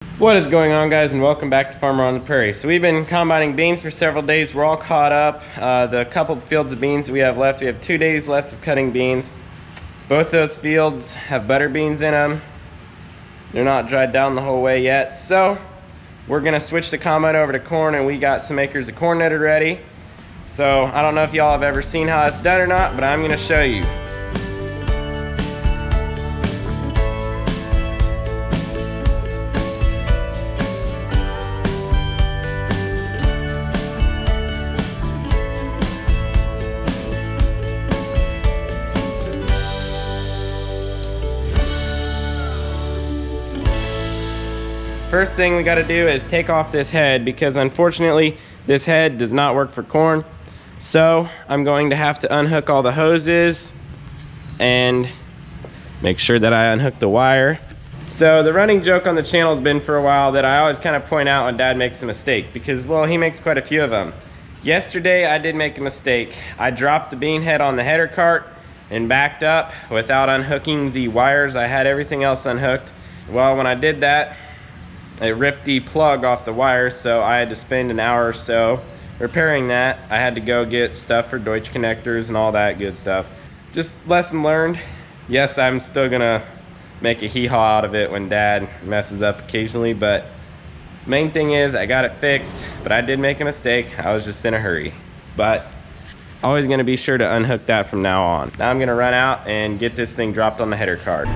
What is going on, guys, and welcome back to Farmer on the Prairie. So we've been combining beans for several days. We're all caught up. The couple of fields of beans we have left, we have 2 days left of cutting beans. Both those fields have butter beans in them. They're not dried down the whole way yet. So we're gonna switch the combine over to corn, and we got some acres of corn netted ready. So I don't know if y'all have ever seen how it's done or not, but I'm gonna show you. First thing we got to do is take off this head, because unfortunately this head does not work for corn. So I'm going to have to unhook all the hoses and make sure that I unhook the wire. So the running joke on the channel has been for a while that I always kind of point out when Dad makes a mistake, because, well, he makes quite a few of them. Yesterday I did make a mistake. I dropped the bean head on the header cart and backed up without unhooking the wires. I had everything else unhooked. Well, when I did that, it ripped the plug off the wire, so I had to spend an hour or so repairing that. I had to go get stuff for Deutsch connectors and all that good stuff. Just lesson learned. Yes, I'm still gonna make a hee-haw out of it when Dad messes up occasionally, but main thing is I got it fixed. But I did make a mistake. I was just in a hurry. But always gonna be sure to unhook that from now on. Now I'm gonna run out and get this thing dropped on the header cart.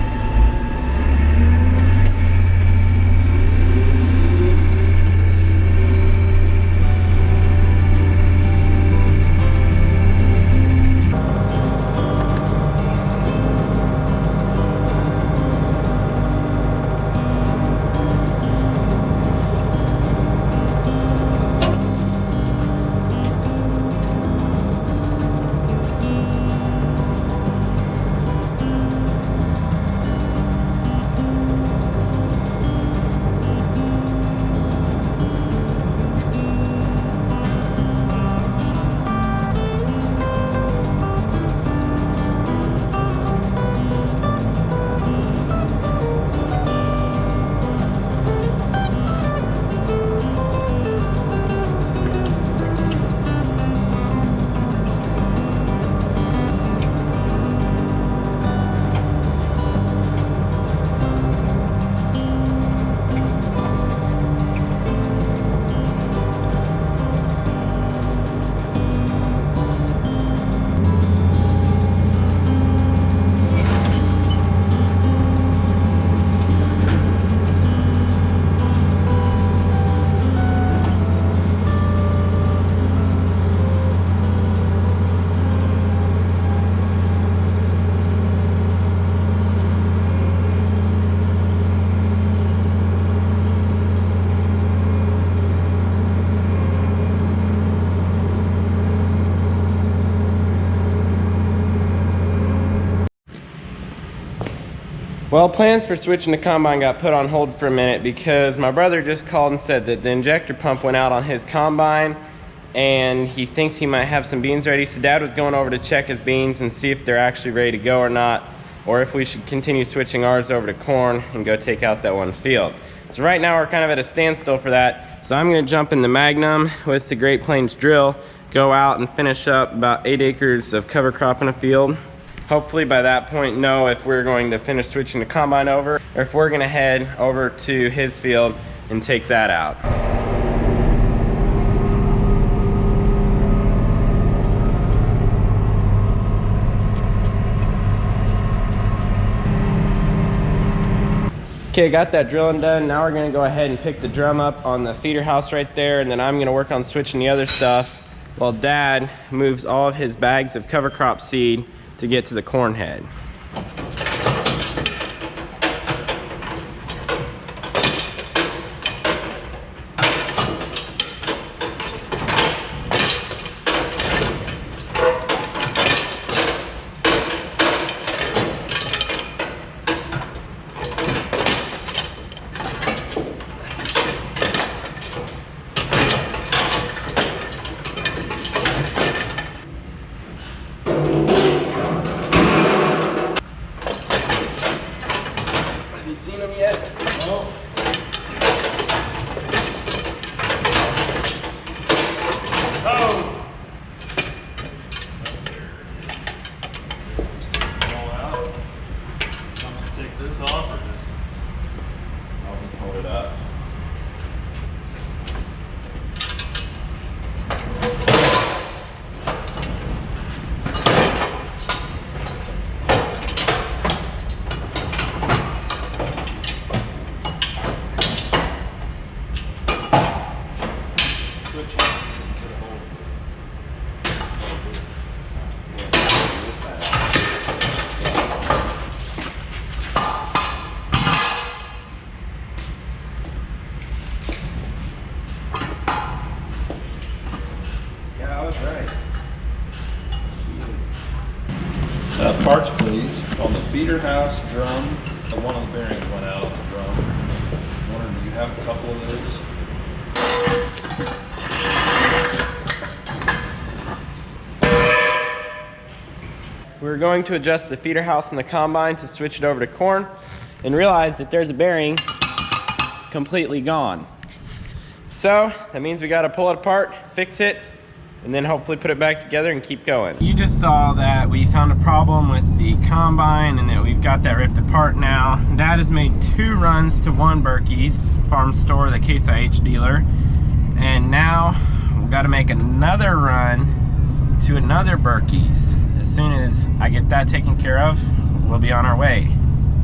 Well, plans for switching the combine got put on hold for a minute because my brother just called and said that the injector pump went out on his combine and he thinks he might have some beans ready. So Dad was going over to check his beans and see if they're actually ready to go or not, or if we should continue switching ours over to corn and go take out that one field. So right now we're kind of at a standstill for that. So I'm gonna jump in the Magnum with the Great Plains drill, go out and finish up about 8 acres of cover crop in a field. Hopefully by that point know if we're going to finish switching the combine over or if we're gonna head over to his field and take that out. Okay, got that drilling done. Now we're gonna go ahead and pick the drum up on the feeder house right there, and then I'm gonna work on switching the other stuff while Dad moves all of his bags of cover crop seed to get to the corn head. Parts, please. On the feeder house drum, one of the bearings went out of the drum. I'm wondering, do you have a couple of those? We're going to adjust the feeder house on the combine to switch it over to corn and realize that there's a bearing completely gone. So that means we got to pull it apart, fix it, and then hopefully put it back together and keep going. You just saw that we found a problem with the combine and that we've got that ripped apart now. Dad has made 2 runs to one Berkey's farm store, the Case IH dealer, and now we've got to make another run to another Berkey's. As soon as I get that taken care of, we'll be on our way.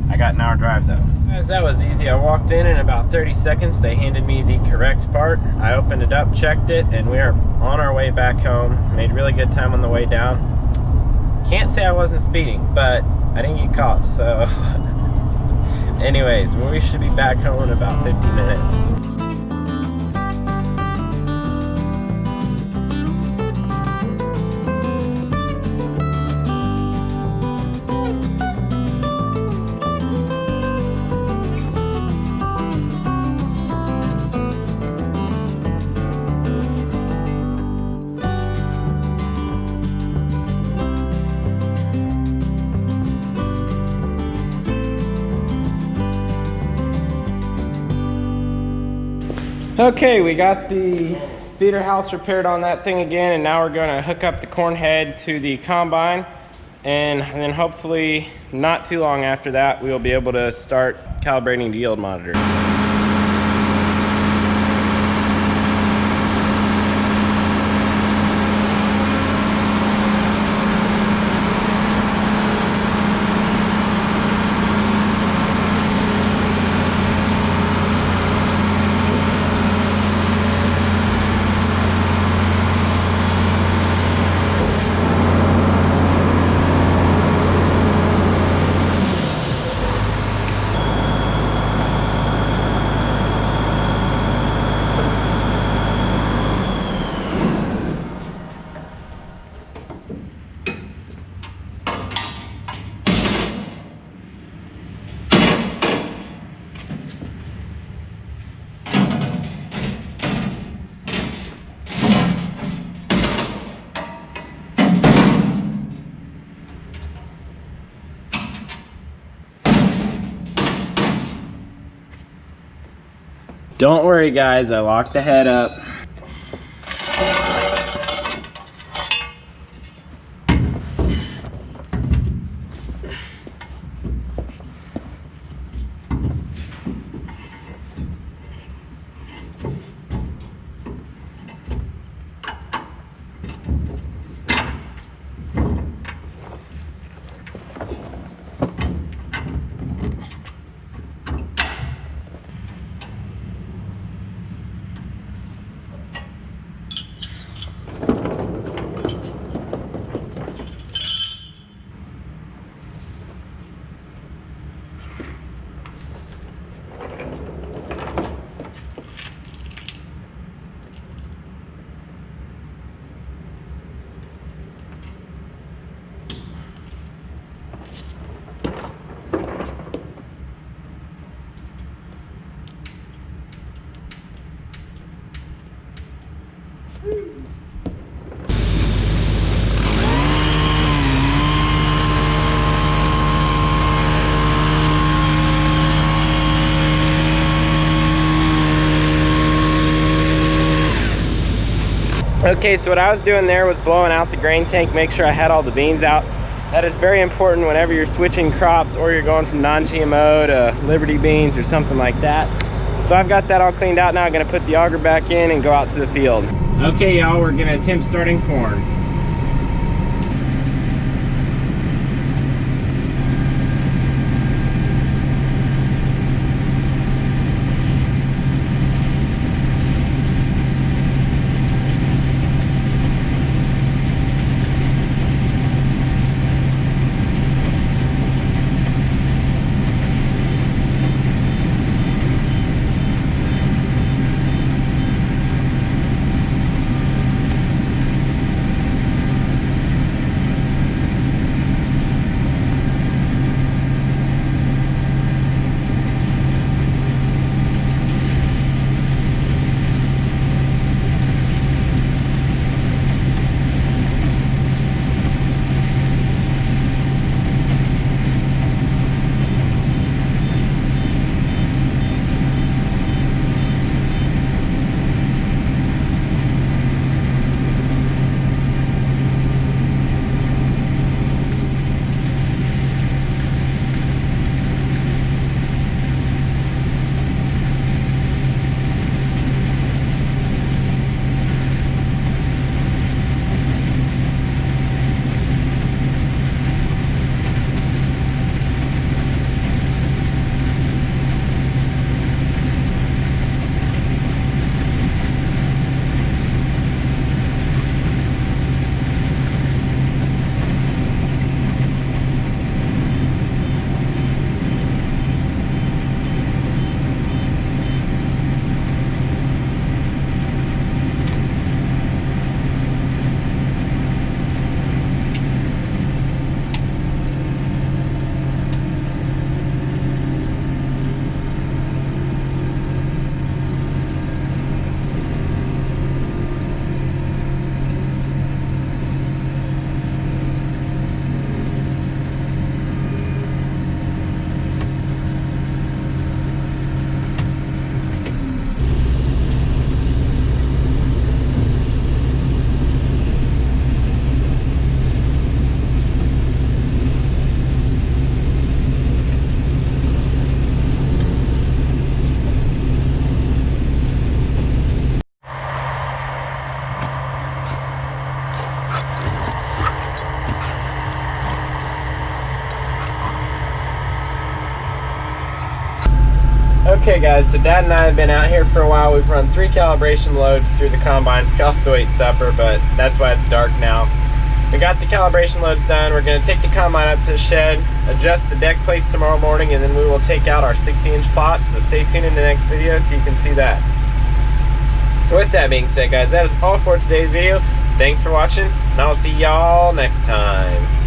I got an hour drive though. Guys, that was easy. I walked in about 30 seconds. They handed me the correct part. I opened it up, checked it, and we are on our way back home. Made really good time on the way down. Can't say I wasn't speeding, but I didn't get caught, so. Anyways, we should be back home in about 50 minutes. Okay, we got the feeder house repaired on that thing again, and now we're going to hook up the corn head to the combine, and then hopefully not too long after that we'll be able to start calibrating the yield monitor. Don't worry guys, I locked the head up. Okay, so what I was doing there was blowing out the grain tank, make sure I had all the beans out. That is very important whenever you're switching crops or you're going from non-GMO to Liberty beans or something like that. So I've got that all cleaned out now. I'm gonna put the auger back in and go out to the field. Okay, y'all, we're gonna attempt starting corn. Okay guys, so Dad and I have been out here for a while. We've run 3 calibration loads through the combine. We also ate supper, but that's why it's dark now. We got the calibration loads done. We're going to take the combine up to the shed, adjust the deck plates tomorrow morning, and then we will take out our 60-inch plots. So stay tuned in the next video so you can see that. With that being said, guys, that is all for today's video. Thanks for watching, and I'll see y'all next time.